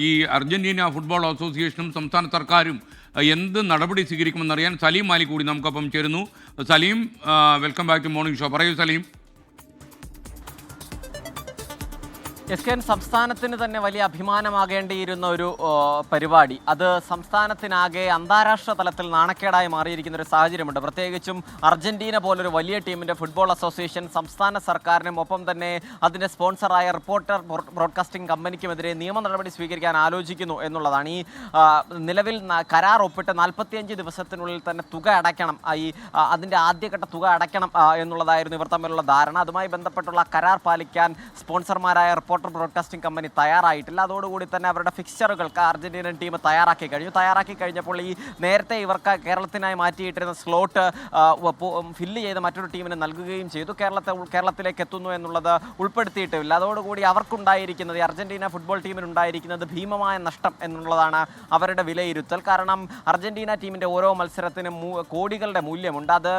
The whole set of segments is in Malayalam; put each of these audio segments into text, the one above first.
ഈ അർജന്റീന ഫുട്ബോൾ അസോസിയേഷനും സംസ്ഥാന സർക്കാരും എന്ത് നടപടി സ്വീകരിക്കുമെന്നറിയാൻ സലീം മാലിക് കൂടി നമുക്കൊപ്പം ചേരുന്നു. Saleem, welcome back to morning show. പറയൂ സലീം. സംസ്ഥാനത്തിന് തന്നെ വലിയ അഭിമാനമാകേണ്ടിയിരുന്ന ഒരു പരിപാടി, അത് സംസ്ഥാനത്തിനാകെ അന്താരാഷ്ട്ര തലത്തിൽ നാണക്കേടായി മാറിയിരിക്കുന്ന ഒരു സാഹചര്യമുണ്ട്. പ്രത്യേകിച്ചും അർജന്റീന പോലൊരു വലിയ ടീമിൻ്റെ ഫുട്ബോൾ അസോസിയേഷൻ സംസ്ഥാന സർക്കാരിനും ഒപ്പം തന്നെ അതിൻ്റെ സ്പോൺസറായ റിപ്പോർട്ടർ ബ്രോഡ്കാസ്റ്റിംഗ് കമ്പനിക്കുമെതിരെ നിയമ നടപടി സ്വീകരിക്കാൻ ആലോചിക്കുന്നു എന്നുള്ളതാണ്. ഈ നിലവിൽ കരാർ ഒപ്പിട്ട് 45 ദിവസത്തിനുള്ളിൽ തന്നെ തുക അടയ്ക്കണം, അതിൻ്റെ ആദ്യഘട്ട തുക അടയ്ക്കണം എന്നുള്ളതായിരുന്നു ഇവർ തമ്മിലുള്ള ധാരണ. അതുമായി ബന്ധപ്പെട്ടുള്ള കരാർ പാലിക്കാൻ സ്പോൺസർമാരായ റിപ്പോർട്ടർ ബ്രോഡ്കാസ്റ്റിംഗ് കമ്പനി തയ്യാറായിട്ടില്ല. അതോടുകൂടി തന്നെ അവരുടെ ഫിക്സ്ചറുകൾക്ക് അർജന്റീനൻ ടീം തയ്യാറാക്കി കഴിഞ്ഞപ്പോൾ ഈ നേരത്തെ ഇവർക്ക് കേരളത്തിനായി മാറ്റിയിട്ടിരുന്ന സ്ലോട്ട് ഫില്ല് ചെയ്ത് മറ്റൊരു ടീമിന് നൽകുകയും ചെയ്തു. കേരളത്തിലേക്ക് എത്തുന്നു എന്നുള്ളത് ഉൾപ്പെടുത്തിയിട്ടില്ല. അതോടുകൂടി അവർക്കുണ്ടായിരിക്കുന്നത്, അർജന്റീന ഫുട്ബോൾ ടീമിനുണ്ടായിരിക്കുന്നത് ഭീമമായ നഷ്ടം എന്നുള്ളതാണ് അവരുടെ വിലയിരുത്തൽ. കാരണം അർജന്റീന ടീമിൻ്റെ ഓരോ മത്സരത്തിനും കോടികളുടെ മൂല്യമുണ്ട്. അത്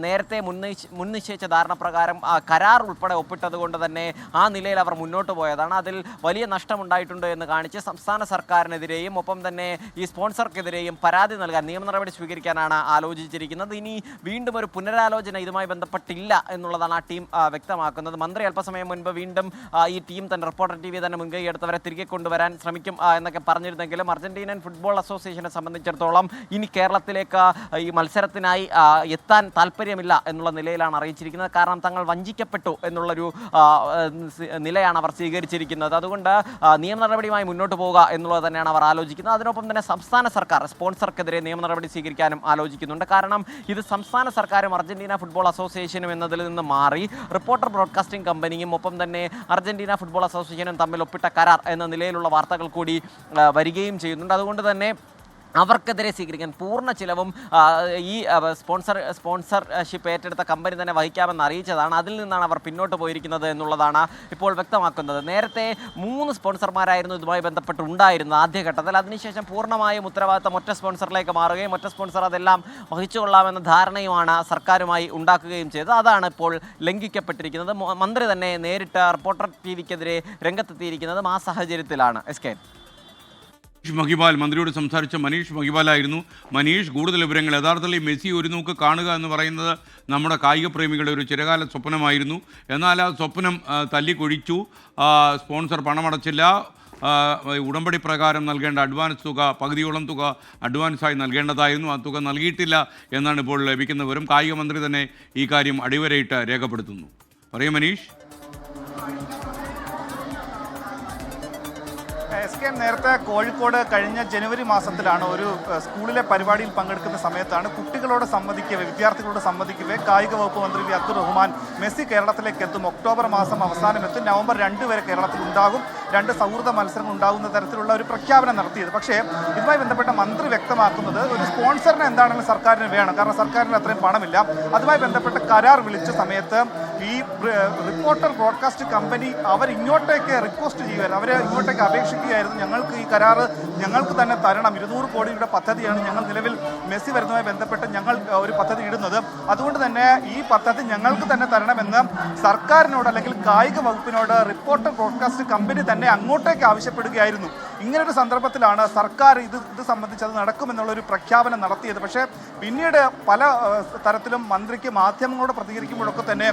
നേരത്തെ മുൻനിശ്ചയിച്ച ധാരണ പ്രകാരം കരാർ ഉൾപ്പെടെ ഒപ്പിട്ടത് കൊണ്ട് തന്നെ ആ നിലയിൽ അവർ മുന്നോട്ട് പോയതാണ്. അതിൽ വലിയ നഷ്ടമുണ്ടായിട്ടുണ്ട് എന്ന് കാണിച്ച് സംസ്ഥാന സർക്കാരിനെതിരെയും ഒപ്പം തന്നെ ഈ സ്പോൺസർക്കെതിരെയും പരാതി നൽകാൻ, നിയമ നടപടി സ്വീകരിക്കാനാണ് ആലോചിച്ചിരിക്കുന്നത്. ഇനി വീണ്ടും ഒരു പുനരാലോചന ഇതുമായി ബന്ധപ്പെട്ടില്ല എന്നുള്ളതാണ് ആ ടീം വ്യക്തമാക്കുന്നത്. മന്ത്രി അല്പസമയം മുൻപ് വീണ്ടും ഈ ടീം തന്നെ, റിപ്പോർട്ടർ TV തന്നെ മുൻകൈ എടുത്തവരെ തിരികെ കൊണ്ടുവരാൻ ശ്രമിക്കും എന്നൊക്കെ പറഞ്ഞിരുന്നെങ്കിലും അർജന്റീനൻ ഫുട്ബോൾ അസോസിയേഷനെ സംബന്ധിച്ചിടത്തോളം ഇനി കേരളത്തിലേക്ക് ഈ മത്സരത്തിനായി എത്താൻ താല്പര്യമില്ല എന്നുള്ള നിലയിലാണ് അറിയിച്ചിരിക്കുന്നത്. കാരണം തങ്ങൾ വഞ്ചിക്കപ്പെട്ടു എന്നുള്ളൊരു നിലയാണ് അവർ സ്വീകരിച്ചിരിക്കുന്നത്. അതുകൊണ്ട് നിയമ നടപടിയുമായി മുന്നോട്ട് പോവുക എന്നുള്ളത് തന്നെയാണ് അവർ ആലോചിക്കുന്നത്. അതിനൊപ്പം തന്നെ സംസ്ഥാന സർക്കാർ സ്പോൺസർക്കെതിരെ നിയമ നടപടി സ്വീകരിക്കാനും ആലോചിക്കുന്നുണ്ട്. കാരണം ഇത് സംസ്ഥാന സർക്കാരും അർജന്റീന ഫുട്ബോൾ അസോസിയേഷനും എന്നതിൽ നിന്ന് മാറി റിപ്പോർട്ടർ ബ്രോഡ്കാസ്റ്റിംഗ് കമ്പനിയും ഒപ്പം തന്നെ അർജന്റീന ഫുട്ബോൾ അസോസിയേഷനും തമ്മിൽ ഒപ്പിട്ട കരാർ എന്ന നിലയിലുള്ള വാർത്തകൾ കൂടി വരികയും ചെയ്യുന്നുണ്ട്. അതുകൊണ്ട് തന്നെ അവർക്കെതിരെ സ്വീകരിക്കാൻ പൂർണ്ണ ചിലവും ഈ സ്പോൺസർഷിപ്പ് ഏറ്റെടുത്ത കമ്പനി തന്നെ വഹിക്കാമെന്ന് അറിയിച്ചതാണ്. അതിൽ നിന്നാണ് അവർ പിന്നോട്ട് പോയിരിക്കുന്നത് എന്നുള്ളതാണ് ഇപ്പോൾ വ്യക്തമാക്കുന്നത്. നേരത്തെ 3 സ്പോൺസർമാരായിരുന്നു ഇതുമായി ബന്ധപ്പെട്ട് ഉണ്ടായിരുന്നത് ആദ്യഘട്ടത്തിൽ. അതിനുശേഷം പൂർണ്ണമായും ഉത്തരവാദിത്തം ഒറ്റ സ്പോൺസറിലേക്ക് മാറുകയും ഒറ്റ സ്പോൺസർ അതെല്ലാം വഹിച്ചുകൊള്ളാമെന്ന ധാരണയുമാണ് സർക്കാരുമായി ഉണ്ടാക്കുകയും ചെയ്തത്. അതാണ് ഇപ്പോൾ ലംഘിക്കപ്പെട്ടിരിക്കുന്നത്. മന്ത്രി തന്നെ നേരിട്ട് റിപ്പോർട്ടർ TVക്കെതിരെ രംഗത്തെത്തിയിരിക്കുന്നതും ആ സാഹചര്യത്തിലാണ്. മഹിബാൽ, മന്ത്രിയോട് സംസാരിച്ച മനീഷ് മഹിബാലായിരുന്നു. മനീഷ്, കൂടുതൽ വിവരങ്ങൾ. യഥാർത്ഥത്തിൽ മെസ്സി ഒരു നോക്ക് കാണുക എന്ന് പറയുന്നത് നമ്മുടെ കായിക പ്രേമികളുടെ ഒരു ചിരകാല സ്വപ്നമായിരുന്നു. എന്നാൽ ആ സ്വപ്നം തല്ലിക്കൊഴിച്ചു. സ്പോൺസർ പണമടച്ചില്ല. ഉടമ്പടി പ്രകാരം നൽകേണ്ട അഡ്വാൻസ് തുക, പകുതിയോളം തുക അഡ്വാൻസായി നൽകേണ്ടതായിരുന്നു. ആ തുക നൽകിയിട്ടില്ല എന്നാണ് ഇപ്പോൾ ലഭിക്കുന്ന വിവരം. കായിക മന്ത്രി തന്നെ ഈ കാര്യം അടിവരയിട്ട് രേഖപ്പെടുത്തുന്നു. പറയൂ മനീഷ്. നേരത്തെ കോഴിക്കോട് കഴിഞ്ഞ ജനുവരി മാസത്തിലാണ് ഒരു സ്കൂളിലെ പരിപാടിയിൽ പങ്കെടുക്കുന്ന സമയത്താണ് കുട്ടികളോട് സംവദിക്കവേ, വിദ്യാർത്ഥികളോട് സംവദിക്കവേ കായിക വകുപ്പ് മന്ത്രി അബ്ദുറഹ്മാൻ മെസ്സി കേരളത്തിലേക്ക് എത്തും, ഒക്ടോബർ മാസം അവസാനം എത്തും, നവംബർ 2 വരെ കേരളത്തിൽ ഉണ്ടാകും, 2 സൗഹൃദ മത്സരങ്ങൾ ഉണ്ടാകുന്ന തരത്തിലുള്ള ഒരു പ്രഖ്യാപനം നടത്തിയത്. പക്ഷേ ഇതുമായി ബന്ധപ്പെട്ട മന്ത്രി വ്യക്തമാക്കുന്നത് ഒരു സ്പോൺസറിന് എന്താണെങ്കിലും സർക്കാരിന് വേണം, കാരണം സർക്കാരിന് അത്രയും പണമില്ല. അതുമായി ബന്ധപ്പെട്ട കരാർ വിളിച്ച സമയത്ത് ഈ റിപ്പോർട്ടർ ബ്രോഡ്കാസ്റ്റ് കമ്പനി അവരിങ്ങോട്ടേക്ക് റിക്വസ്റ്റ് ചെയ്യുമായിരുന്നു, അവരെ ഇങ്ങോട്ടേക്ക് അപേക്ഷിക്കുകയായിരുന്നു, ഞങ്ങൾക്ക് ഈ കരാർ ഞങ്ങൾക്ക് തന്നെ തരണം, 200 കോടിയുടെ പദ്ധതിയാണ് ഞങ്ങൾ നിലവിൽ മെസ്സി വരുന്നതുമായി ബന്ധപ്പെട്ട് ഞങ്ങൾ ഒരു പദ്ധതി ഇടുന്നത്, അതുകൊണ്ട് തന്നെ ഈ പദ്ധതി ഞങ്ങൾക്ക് തന്നെ തരണമെന്ന് സർക്കാരിനോട് അല്ലെങ്കിൽ കായിക വകുപ്പിനോട് റിപ്പോർട്ടർ ബ്രോഡ്കാസ്റ്റ് കമ്പനി തന്നെ അങ്ങോട്ടേക്ക് ആവശ്യപ്പെടുകയായിരുന്നു. ഇങ്ങനൊരു സന്ദർഭത്തിലാണ് സർക്കാർ ഇത് സംബന്ധിച്ച് അത് നടക്കുമെന്നുള്ളൊരു പ്രഖ്യാപനം നടത്തിയത്. പക്ഷേ പിന്നീട് പല തരത്തിലും മന്ത്രിക്ക് മാധ്യമങ്ങളോട് പ്രതികരിക്കുമ്പോഴൊക്കെ തന്നെ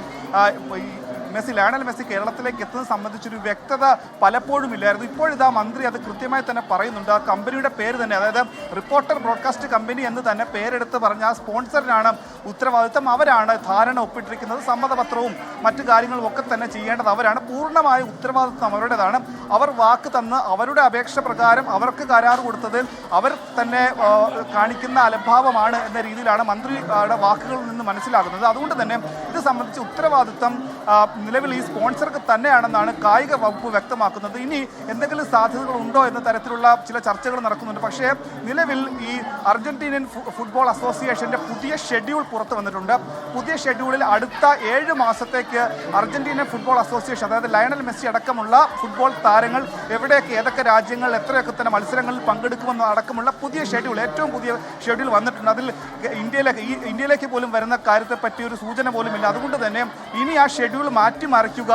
ലയണൽ മെസ്സി കേരളത്തിലേക്ക് എത്തുന്നത് സംബന്ധിച്ചൊരു വ്യക്തത പലപ്പോഴും ഇല്ലായിരുന്നു. ഇപ്പോഴിതാ മന്ത്രി അത് കൃത്യമായി തന്നെ പറയുന്നുണ്ട്. ആ കമ്പനിയുടെ പേര് തന്നെ, അതായത് റിപ്പോർട്ടർ ബ്രോഡ്കാസ്റ്റ് കമ്പനി എന്ന് തന്നെ പേരെടുത്ത് പറഞ്ഞ ആ സ്പോൺസറിനാണ് ഉത്തരവാദിത്തം. അവരാണ് ധാരണ ഒപ്പിട്ടിരിക്കുന്നത്, സമ്മതപത്രവും മറ്റു കാര്യങ്ങളും ഒക്കെ തന്നെ ചെയ്യേണ്ടത് അവരാണ്. പൂർണ്ണമായ ഉത്തരവാദിത്വം അവരുടേതാണ്. അവർ വാക്ക് തന്ന് അവരുടെ അപേക്ഷ പ്രകാരം അവർക്ക് കരാർ കൊടുത്തത് അവർ തന്നെ കാണിക്കുന്ന അലംഭാവമാണ് എന്ന രീതിയിലാണ് മന്ത്രിയുടെ വാക്കുകളിൽ നിന്ന് മനസ്സിലാകുന്നത്. അതുകൊണ്ട് തന്നെ ഇത് സംബന്ധിച്ച് ഉത്തരവാദിത്തം നിലവിൽ ഈ സ്പോൺസർക്ക് തന്നെയാണെന്നാണ് കായിക വകുപ്പ് വ്യക്തമാക്കുന്നത്. ഇനി എന്തെങ്കിലും സാധ്യതകൾ ഉണ്ടോ എന്ന തരത്തിലുള്ള ചില ചർച്ചകൾ നടക്കുന്നുണ്ട്. പക്ഷേ നിലവിൽ ഈ അർജന്റീനൻ ഫുട്ബോൾ അസോസിയേഷൻ്റെ പുതിയ ഷെഡ്യൂൾ പുറത്തു വന്നിട്ടുണ്ട്. പുതിയ ഷെഡ്യൂളിൽ അടുത്ത 7 മാസത്തേക്ക് അർജന്റീനൻ ഫുട്ബോൾ അസോസിയേഷൻ, അതായത് ലയണൽ മെസ്സി അടക്കമുള്ള ഫുട്ബോൾ താരങ്ങൾ എവിടെയൊക്കെ ഏതൊക്കെ രാജ്യങ്ങളിൽ എത്രയൊക്കെ തന്നെ മത്സരങ്ങളിൽ പങ്കെടുക്കുമെന്ന് അടക്കമുള്ള പുതിയ ഷെഡ്യൂൾ, ഏറ്റവും പുതിയ ഷെഡ്യൂൾ വന്നിട്ടുണ്ട്. അതിൽ ഇന്ത്യയിലേക്ക് പോലും വരുന്ന കാര്യത്തെപ്പറ്റി ഒരു സൂചന പോലുമില്ല. അതുകൊണ്ട് തന്നെ ഇനി ആ ഷെഡ്യൂൾ മാറ്റി മാറ്റിമറിക്കുക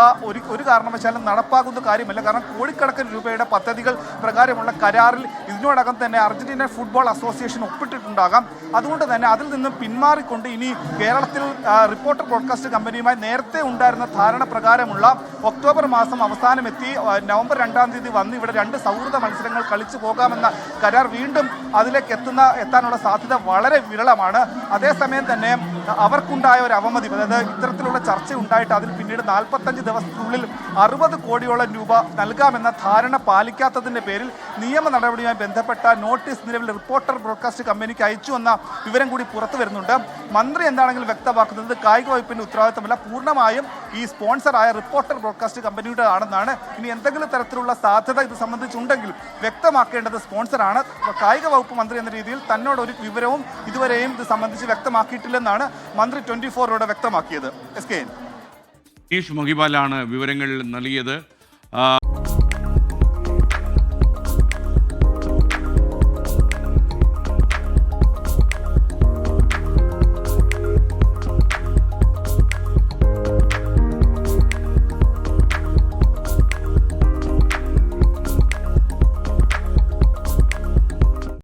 ഒരു കാരണവശാലും നടപ്പാകുന്ന കാര്യമല്ല. കാരണം കോടിക്കണക്കിന് രൂപയുടെ പദ്ധതികൾ പ്രകാരമുള്ള കരാറിൽ ഇതിനോടകം തന്നെ അർജന്റീന ഫുട്ബോൾ അസോസിയേഷൻ ഒപ്പിട്ടിട്ടുണ്ടാകാം. അതുകൊണ്ട് തന്നെ അതിൽ നിന്നും പിന്മാറിക്കൊണ്ട് ഇനി കേരളത്തിൽ റിപ്പോർട്ടർ ബ്രോഡ്കാസ്റ്റ് കമ്പനിയുമായി നേരത്തെ ഉണ്ടായിരുന്ന ധാരണ പ്രകാരമുള്ള ഒക്ടോബർ മാസം അവസാനമെത്തി നവംബർ 2-ാം തീയതി വന്ന് ഇവിടെ 2 സൗഹൃദ മത്സരങ്ങൾ കളിച്ചു പോകാമെന്ന കരാർ വീണ്ടും അതിലേക്ക് എത്താനുള്ള സാധ്യത വളരെ വിരളമാണ്. അതേസമയം തന്നെ അവർക്കുണ്ടായ ഒരു അവമതി, അതായത് ഇത്തരത്തിലുള്ള ചർച്ച ഉണ്ടായിട്ട് അതിൽ പിന്നീട് 45 ദിവസത്തിനുള്ളിൽ 60 കോടിയോളം രൂപ നൽകാമെന്ന ധാരണ പാലിക്കാത്തതിൻ്റെ പേരിൽ നിയമ നടപടിയുമായി ബന്ധപ്പെട്ട നോട്ടീസ് നിലവിൽ റിപ്പോർട്ടർ ബ്രോഡ്കാസ്റ്റ് കമ്പനിക്ക് അയച്ചു എന്ന വിവരം കൂടി പുറത്തു വരുന്നുണ്ട്. മന്ത്രി എന്താണെങ്കിലും വ്യക്തമാക്കുന്നത് കായിക വകുപ്പിൻ്റെ ഉത്തരവാദിത്തമല്ല, പൂർണ്ണമായും ഈ സ്പോൺസറായ റിപ്പോർട്ടർ ബ്രോഡ്കാസ്റ്റ് കമ്പനിയുടെ ആണെന്നാണ്. ഇനി എന്തെങ്കിലും തരത്തിലുള്ള സാധ്യത ഇത് സംബന്ധിച്ചുണ്ടെങ്കിൽ വ്യക്തമാക്കേണ്ടത് സ്പോൺസറാണ്. കായിക വകുപ്പ് മന്ത്രി എന്ന രീതിയിൽ തന്നോടൊരു വിവരവും ഇതുവരെയും ഇത് സംബന്ധിച്ച് വ്യക്തമാക്കിയിട്ടില്ലെന്നാണ് മന്ത്രി 24 വ്യക്തമാക്കിയത്. SKN മനീഷ് മഹിപാലാണ് വിവരങ്ങൾ നൽകിയത്.